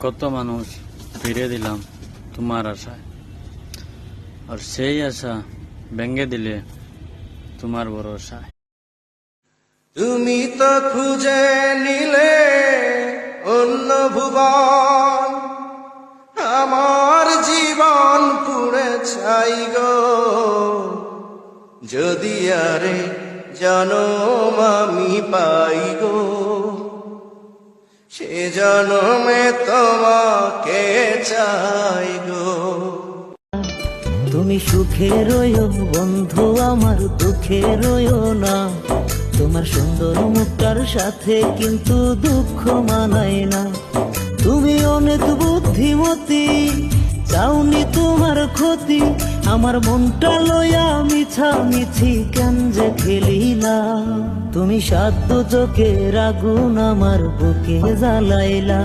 কত মানুষ ফিরে দিলাম তোমার আশায়, আর সেই আশা ভেঙে দিলে তোমার ভরসায়। তুমি তো খুঁজে নিলে অন্য ভুবন, আমার জীবন পুড়ে ছাই গো। যদি আরে জনম আমি পাই গো, সে জনমে তোমাকে চাই গো। তুমি সুখে রইও বন্ধু, আমার দুঃখে রইও না। তোমার সুন্দর মুখটার সাথে কিন্তু দুঃখ মানায় না। তুমি অনেক বুদ্ধিমতী, চাওনি তোমার ক্ষতি। আমার মনটা লইয়া মিছামিছি কেন যে খেলিলা। তুমি সাত চোখের আগুন আমার বুকে জ্বালাইলা।